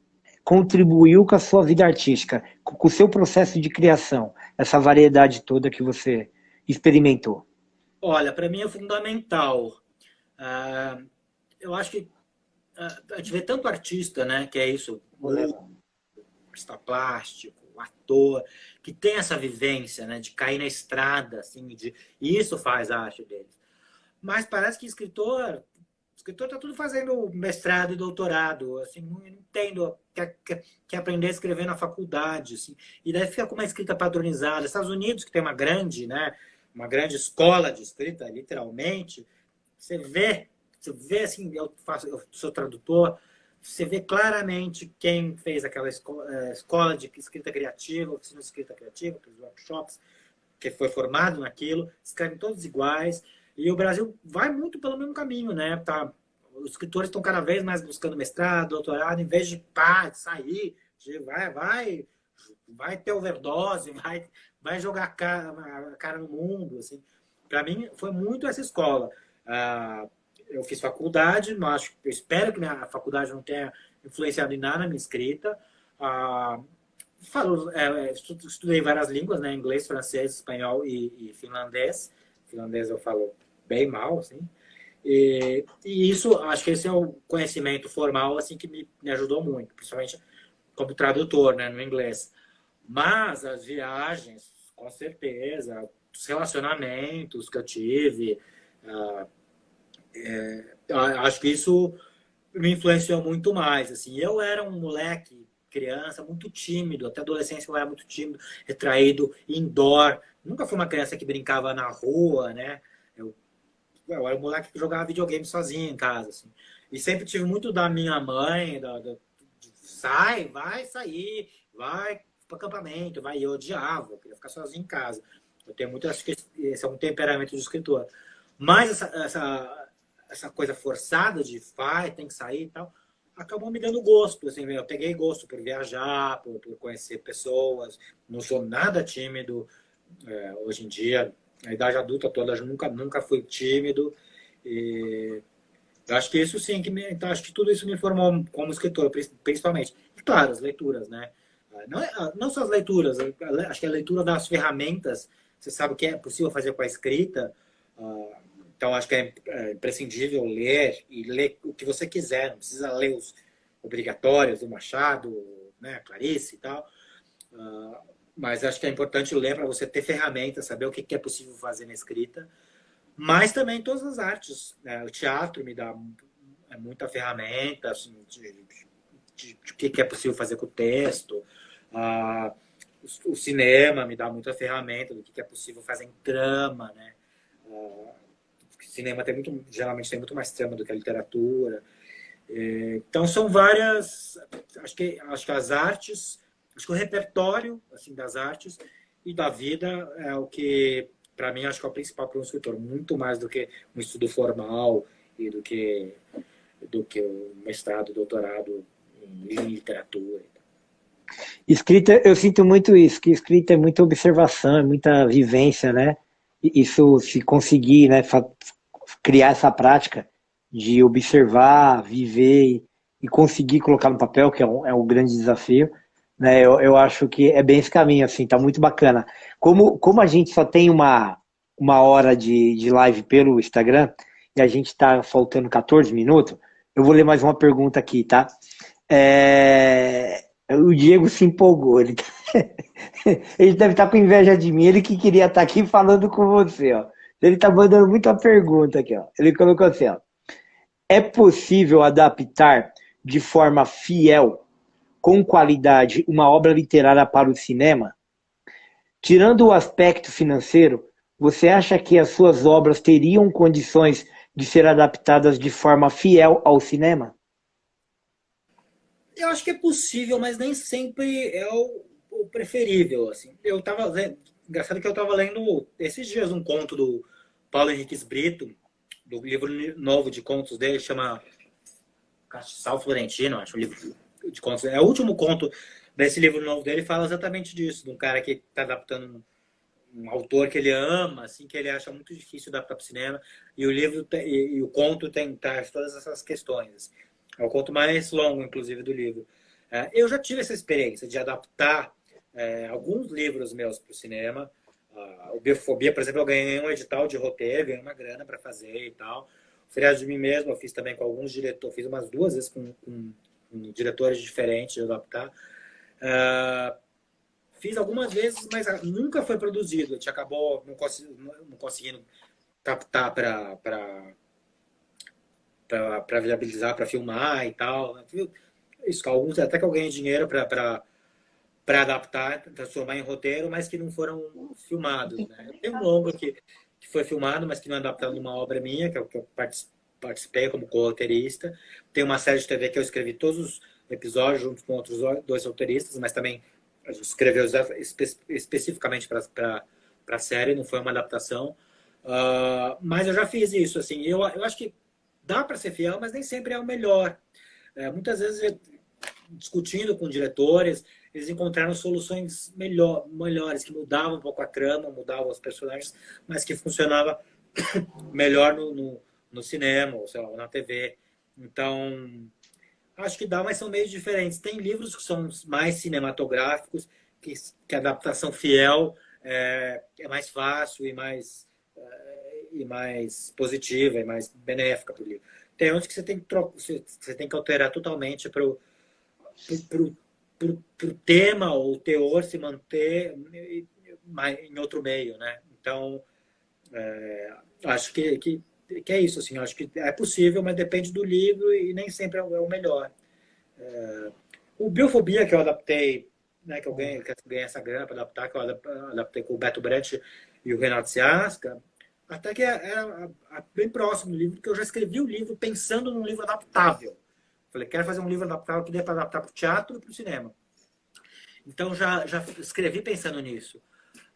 contribuiu com a sua vida artística, com o seu processo de criação, essa variedade toda que você experimentou? Olha, para mim é fundamental. Eu acho que a gente vê tanto artista, né, que é isso, artista plástico, ator, que tem essa vivência, né, de cair na estrada, assim, e isso faz a arte deles. Mas parece que escritor está tudo fazendo mestrado e doutorado, assim, não entendo, quer aprender a escrever na faculdade, assim, e daí fica com uma escrita padronizada. Estados Unidos, que tem uma grande escola de escrita, literalmente, você vê assim, eu sou tradutor, você vê claramente quem fez aquela escola de escrita criativa, oficina de escrita criativa, aqueles workshops, que foi formado naquilo, escrevem todos iguais. E o Brasil vai muito pelo mesmo caminho, né? Os escritores estão cada vez mais buscando mestrado, doutorado, em vez de sair, vai ter overdose, vai jogar a cara no mundo. Assim. Para mim, foi muito essa escola. Eu fiz faculdade, mas eu espero que minha faculdade não tenha influenciado em nada na minha escrita. Estudei várias línguas, né? Inglês, francês, espanhol e finlandês. Finlandês eu falo bem mal, assim. E isso, acho que esse é o conhecimento formal, assim, que me ajudou muito, principalmente como tradutor, né, no inglês. Mas as viagens, com certeza, os relacionamentos que eu tive, acho que isso me influenciou muito mais, assim. Eu era um moleque, criança, muito tímido, até adolescência eu era muito tímido, retraído, indoor. Nunca fui uma criança que brincava na rua, né? Eu era um moleque que jogava videogame sozinho em casa, assim. E sempre tive muito da minha mãe, vai sair, vai para acampamento, vai. E eu odiava, eu queria ficar sozinho em casa. Eu tenho muito, acho que esse é um temperamento de escritor. Mas essa coisa forçada de tem que sair e tal, acabou me dando gosto, assim, eu peguei gosto por viajar, por conhecer pessoas, não sou nada tímido hoje em dia, na idade adulta toda, nunca fui tímido, e eu acho que isso sim, então acho que tudo isso me formou como escritor, principalmente. E claro, as leituras, né? Não só as leituras, acho que a leitura das ferramentas, você sabe o que é possível fazer com a escrita, então acho que é imprescindível ler, e ler o que você quiser, não precisa ler os obrigatórios do Machado, né, Clarice e tal, mas acho que é importante ler para você ter ferramentas, saber o que é possível fazer na escrita, mas também todas as artes, né? O teatro me dá muita ferramenta, assim, de que é possível fazer com o texto, o cinema me dá muita ferramenta do que é possível fazer em trama, né? O cinema geralmente tem muito mais trama do que a literatura. Então são várias, acho que as artes, acho que o repertório assim das artes e da vida é o que para mim acho que é o principal para um escritor, muito mais do que um estudo formal e do que o mestrado, doutorado em literatura. Escrita, eu sinto muito isso, que escrita é muita observação, é muita vivência, né? Isso, se conseguir, né, criar essa prática de observar, viver e conseguir colocar no papel, que é um grande desafio, né? Eu acho que é bem esse caminho, assim, tá muito bacana. Como a gente só tem uma hora de live pelo Instagram e a gente tá faltando 14 minutos, Eu vou ler mais uma pergunta aqui, tá? O Diego se empolgou. Ele deve estar com inveja de mim. Ele que queria estar aqui falando com você, ó. Ele está mandando muita pergunta aqui, ó. Ele colocou assim, ó. É possível adaptar de forma fiel, com qualidade, uma obra literária para o cinema? Tirando o aspecto financeiro, você acha que as suas obras teriam condições de ser adaptadas de forma fiel ao cinema? Eu acho que é possível, mas nem sempre é o preferível. Assim. Eu tava vendo, engraçado que eu estava lendo esses dias um conto do Paulo Henriques Brito, do livro novo de contos dele, chama Castiçal Florentino, acho, um livro de contos. É o último conto desse livro novo dele, fala exatamente disso, de um cara que está adaptando um autor que ele ama, assim, que ele acha muito difícil adaptar para o cinema, e o livro e o conto traz todas essas questões. É o conto mais longo, inclusive, do livro. Eu já tive essa experiência de adaptar alguns livros meus para o cinema. O Biofobia, por exemplo, eu ganhei um edital de roteiro, ganhei uma grana para fazer e tal. O Feriado de Mim Mesmo eu fiz também com alguns diretores, fiz umas 2 vezes com diretores diferentes de adaptar. Fiz algumas vezes, mas nunca foi produzido. A gente acabou não conseguindo captar para viabilizar, para filmar e tal. Isso, alguns até que eu ganhei dinheiro para adaptar, transformar em roteiro, mas que não foram filmados. Né? Tem um longo que foi filmado, mas que não é adaptado numa obra minha, que é o que eu participei como co-roteirista. Tem uma série de TV que eu escrevi todos os episódios junto com outros 2 roteiristas, mas também a gente escreveu especificamente para a série, não foi uma adaptação. Mas eu já fiz isso. Assim, eu acho que dá para ser fiel, mas nem sempre é o melhor. Muitas vezes, discutindo com diretores, eles encontraram soluções melhores, que mudavam um pouco a trama, mudavam os personagens, mas que funcionava melhor no cinema, ou sei lá, na TV. Então, acho que dá, mas são meios diferentes. Tem livros que são mais cinematográficos, que a adaptação fiel é mais fácil e mais positiva e mais benéfica para o livro. Tem outros que você tem que alterar totalmente para o tema ou o teor se manter em outro meio, né? Então, acho que é isso, assim, acho que é possível, mas depende do livro e nem sempre é o melhor. O Biofobia, que eu adaptei, né, que eu ganhei essa grana para adaptar, que eu adaptei com o Beto Brecht e o Renato Seasca, até que é bem próximo do livro, porque eu já escrevi o livro pensando num livro adaptável. Falei, quero fazer um livro adaptável que dê para adaptar para o teatro e para o cinema. Então, já escrevi pensando nisso.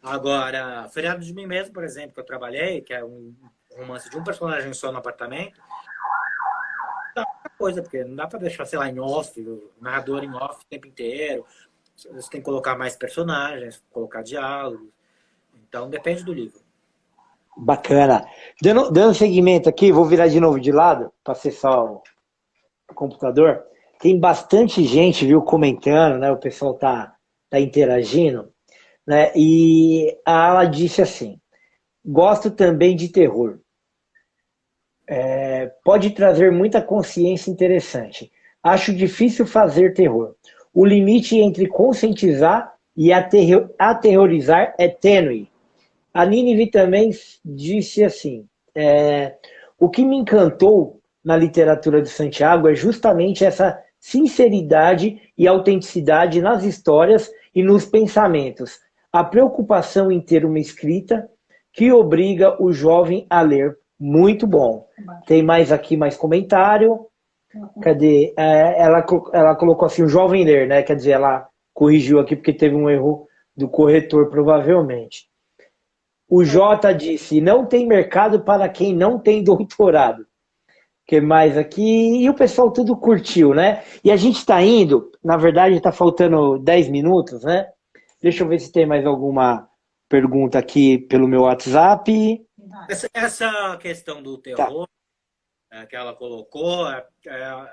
Agora, Feriado de Mim Mesmo, por exemplo, que eu trabalhei, que é um romance de um personagem só no apartamento, dá coisa, porque não dá para deixar, sei lá, em off, o narrador em off o tempo inteiro. Você tem que colocar mais personagens, colocar diálogos. Então, depende do livro. Bacana. Dando seguimento aqui, vou virar de novo de lado para acessar o computador. Tem bastante gente, viu, comentando, né? O pessoal tá interagindo, né? E a Ala disse assim: gosto também de terror. Pode trazer muita consciência interessante. Acho difícil fazer terror. O limite entre conscientizar e aterrorizar é tênue. A Nínive também disse assim: o que me encantou na literatura de Santiago é justamente essa sinceridade e autenticidade nas histórias e nos pensamentos. A preocupação em ter uma escrita que obriga o jovem a ler. Muito bom. Tem mais aqui, mais comentário. Cadê? Ela colocou assim, o jovem ler, né? Quer dizer, ela corrigiu aqui porque teve um erro do corretor, provavelmente. O Jota disse, não tem mercado para quem não tem doutorado. O que mais aqui? E o pessoal tudo curtiu, né? E a gente está indo, na verdade está faltando 10 minutos, né? Deixa eu ver se tem mais alguma pergunta aqui pelo meu WhatsApp. Essa questão do terror, que ela colocou,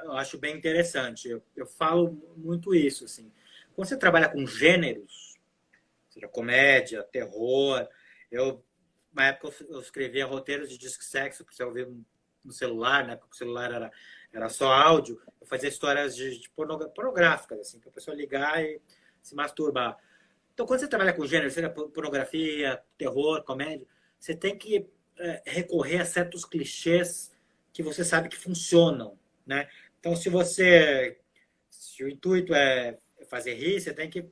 eu acho bem interessante. Eu falo muito isso, assim. Quando você trabalha com gêneros, seja comédia, terror, na época eu escrevia roteiros de disque sexo para você ouvir no celular, né? Porque o celular era só áudio, eu fazia histórias de pornográficas, assim, para a pessoa ligar e se masturbar. Então, quando você trabalha com gênero, seja pornografia, terror, comédia, você tem que recorrer a certos clichês que você sabe que funcionam, né? Então, se o intuito é fazer rir, você tem que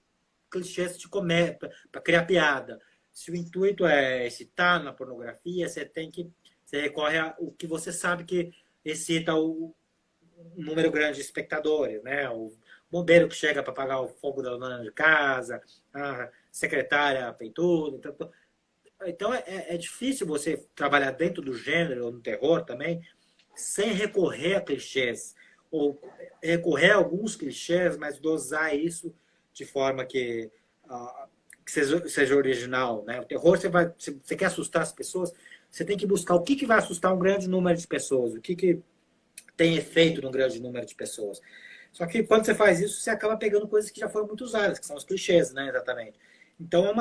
clichês de comédia para criar piada. Se o intuito é excitar na pornografia, você recorre ao que você sabe que excita um número grande de espectadores, né? O bombeiro que chega para apagar o fogo da dona de casa, a secretária peituda. Então é difícil você trabalhar dentro do gênero ou no terror também sem recorrer a clichês ou recorrer a alguns clichês, mas dosar isso de forma que seja original, né? O terror, se você quer assustar as pessoas, você tem que buscar o que vai assustar um grande número de pessoas, o que tem efeito num grande número de pessoas. Só que quando você faz isso, você acaba pegando coisas que já foram muito usadas, que são os clichês, né? Exatamente. Então,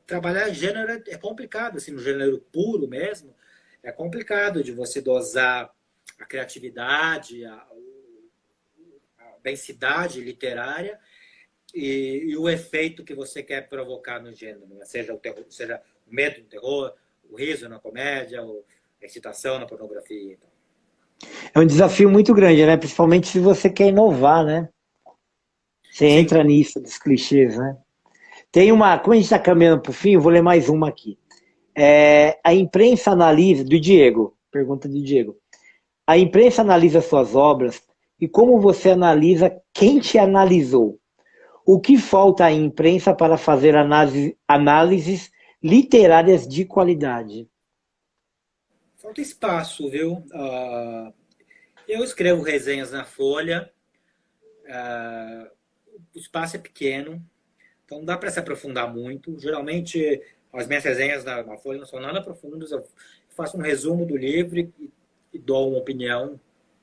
trabalhar gênero é complicado, assim, no gênero puro mesmo, é complicado de você dosar a criatividade, a densidade literária e o efeito que você quer provocar no gênero, né? Seja o medo no terror, o riso na comédia, a excitação na pornografia. Então. É um desafio muito grande, né? Principalmente se você quer inovar, né? Você Sim. entra nisso dos clichês, né? Como a gente está caminhando para o fim, eu vou ler mais uma aqui. A imprensa analisa, do Diego, pergunta do Diego. A imprensa analisa suas obras e como você analisa quem te analisou? O que falta à imprensa para fazer análises literárias de qualidade? Falta espaço, viu? Eu escrevo resenhas na Folha, o espaço é pequeno, então não dá para se aprofundar muito. Geralmente, as minhas resenhas na Folha não são nada profundas, eu faço um resumo do livro e dou uma opinião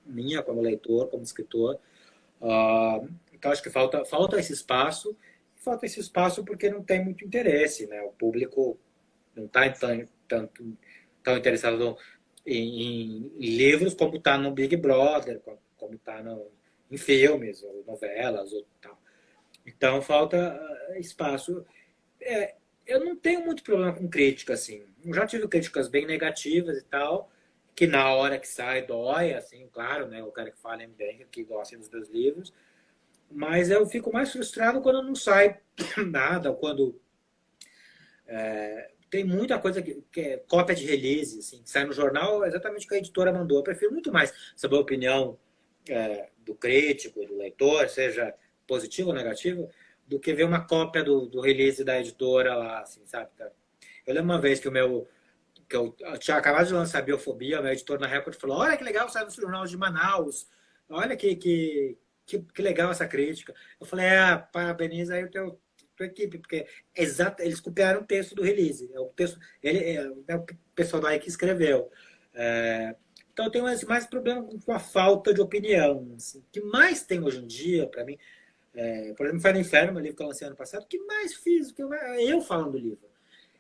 minha como leitor, como escritor. Então, acho que falta esse espaço. Falta esse espaço porque não tem muito interesse, né? O público não está tão interessado em livros como está no Big Brother, como está em filmes, ou novelas, ou tal. Então, falta espaço. Eu não tenho muito problema com crítica, assim. Eu já tive críticas bem negativas e tal, que na hora que sai dói, assim, claro, né? O cara que fala bem, que gosta dos meus livros. Mas eu fico mais frustrado quando não sai nada, ou quando tem muita coisa que é cópia de release, assim, que sai no jornal exatamente o que a editora mandou. Eu prefiro muito mais saber a opinião do crítico, do leitor, seja positivo ou negativo, do que ver uma cópia do release da editora lá, assim, sabe? Eu lembro uma vez que eu tinha acabado de lançar Biofobia, o meu editor na Record falou: olha que legal, sai no jornal de Manaus, olha que legal essa crítica. Eu falei: parabeniza aí tua equipe, porque eles copiaram o texto do release. É o texto, é o pessoal daí que escreveu. Então eu tenho mais problema com a falta de opinião. Assim. O que mais tem hoje em dia, para mim, por exemplo, Fé no Inferno, meu livro que eu lancei ano passado, o que mais fiz? Eu falando do livro.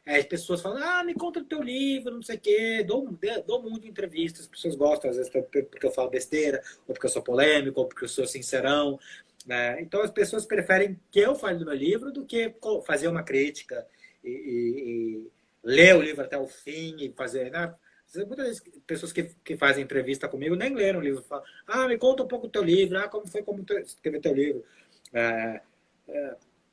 As pessoas falam: me conta do teu livro, não sei o quê. Dou muito entrevistas, as pessoas gostam, às vezes, porque eu falo besteira, ou porque eu sou polêmico, ou porque eu sou sincerão. Né? Então, as pessoas preferem que eu fale do meu livro do que fazer uma crítica e ler o livro até o fim e fazer... Né? Muitas vezes, pessoas que fazem entrevista comigo nem leram o livro. Falam: me conta um pouco do teu livro, como foi como escrever teu livro.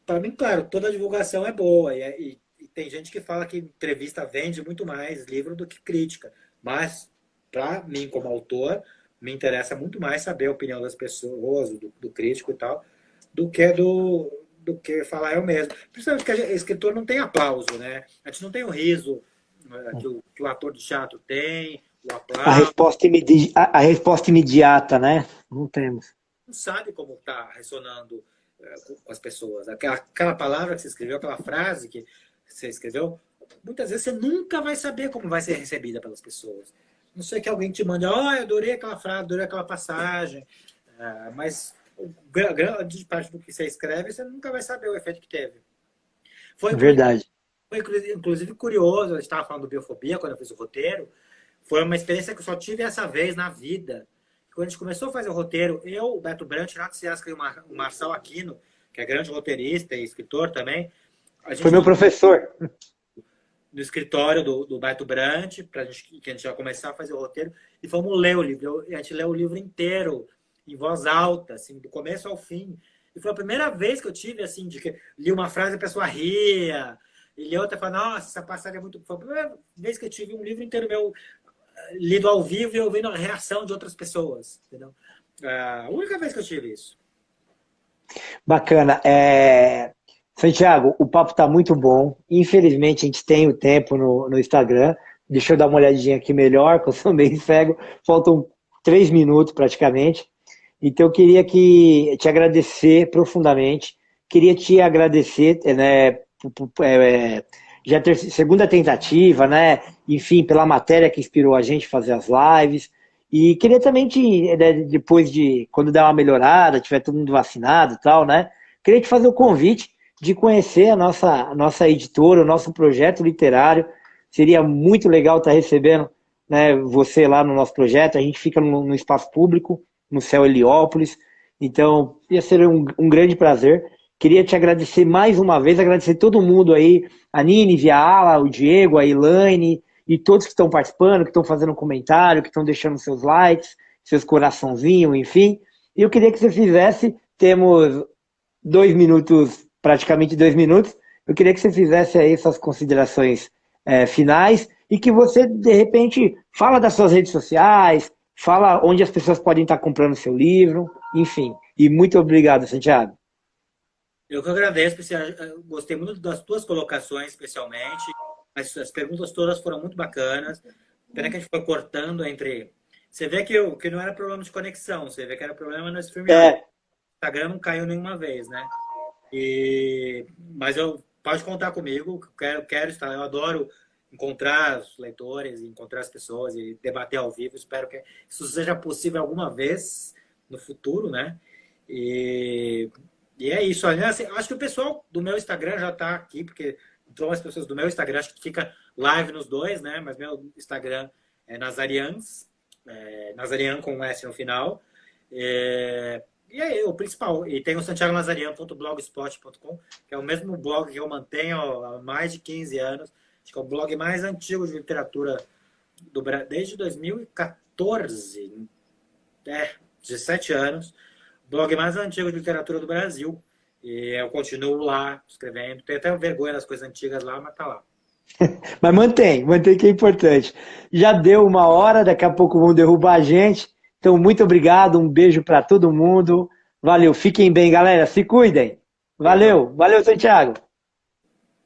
Para mim, claro, toda a divulgação é boa e tem gente que fala que entrevista vende muito mais livro do que crítica. Mas, para mim, como autor, me interessa muito mais saber a opinião das pessoas, do crítico e tal, do que falar eu mesmo. Principalmente que o escritor não tem aplauso, né? A gente não tem o riso que o ator de teatro tem, o aplauso. A resposta imediata, né? Não temos. Não sabe como está ressonando com as pessoas. Aquela palavra que você escreveu, aquela frase que você escreveu, muitas vezes você nunca vai saber como vai ser recebida pelas pessoas. Não sei que alguém te mande: eu adorei aquela frase, adorei aquela passagem, mas grande parte do que você escreve, você nunca vai saber o efeito que teve. Verdade. Foi inclusive curioso, eu estava falando do Biofobia quando eu fiz o roteiro, foi uma experiência que eu só tive essa vez na vida. quando a gente começou a fazer o roteiro, eu, o Beto Brant, Renato Ciasca e o Marçal Aquino, que é grande roteirista e escritor também, a Foi gente meu professor. no escritório do Beto Brant, que a gente já começar a fazer o roteiro, e fomos ler o livro. A gente leu o livro inteiro, em voz alta, assim, do começo ao fim. E foi a primeira vez que eu tive, assim, de que li uma frase e a pessoa ria, e li outra e falava, nossa, essa passagem é muito... Foi a primeira vez que eu tive um livro inteiro meu lido ao vivo e ouvindo a reação de outras pessoas, entendeu? A única vez que eu tive isso. Bacana. Santiago, o papo está muito bom. Infelizmente, a gente tem o tempo no Instagram. Deixa eu dar uma olhadinha aqui melhor, que eu sou meio cego. Faltam 3 minutos praticamente. Então, eu queria te agradecer profundamente. Queria te agradecer, né, já ter segunda tentativa, né? Enfim, pela matéria que inspirou a gente a fazer as lives. E queria também depois quando der uma melhorada, tiver todo mundo vacinado e tal, né? Queria te fazer o convite de conhecer a nossa editora, o nosso projeto literário. Seria muito legal estar recebendo, né, você lá no nosso projeto. A gente fica no espaço público, no Céu Heliópolis. Então, ia ser um grande prazer. Queria te agradecer mais uma vez, agradecer todo mundo aí, a Nini, a Ala, o Diego, a Elaine e todos que estão participando, que estão fazendo comentário, que estão deixando seus likes, seus coraçãozinhos, enfim. E eu queria que você fizesse, temos 2 minutos, praticamente 2 minutos, eu queria que você fizesse aí suas considerações finais e que você, de repente, fala das suas redes sociais, fala onde as pessoas podem estar comprando seu livro, enfim. E muito obrigado, Santiago. Eu que agradeço, eu gostei muito das tuas colocações, especialmente. As perguntas todas foram muito bacanas. Pena que a gente foi cortando entre... Você vê que não era problema de conexão, você vê que era problema no StreamYard. O Instagram não caiu nenhuma vez, né? Mas pode contar comigo, quero estar. Eu adoro encontrar os leitores, encontrar as pessoas e debater ao vivo. Espero que isso seja possível alguma vez no futuro, né? E é isso. Aliás, acho que o pessoal do meu Instagram já está aqui, porque entrou as pessoas do meu Instagram, acho que fica live nos dois, né? Mas meu Instagram é Nazarians, Nazarian com um S no final. E aí, o principal. E tem o santiagonazarian.blogspot.com, que é o mesmo blog que eu mantenho há mais de 15 anos. Acho que é o blog mais antigo de literatura do Brasil, desde 2014. 17 anos. O blog mais antigo de literatura do Brasil. E eu continuo lá escrevendo. Tenho até vergonha das coisas antigas lá, mas tá lá. Mas mantém que é importante. Já deu 1 hora, daqui a pouco vão derrubar a gente. Então, muito obrigado, um beijo para todo mundo. Valeu, fiquem bem, galera, se cuidem. Valeu, Santiago.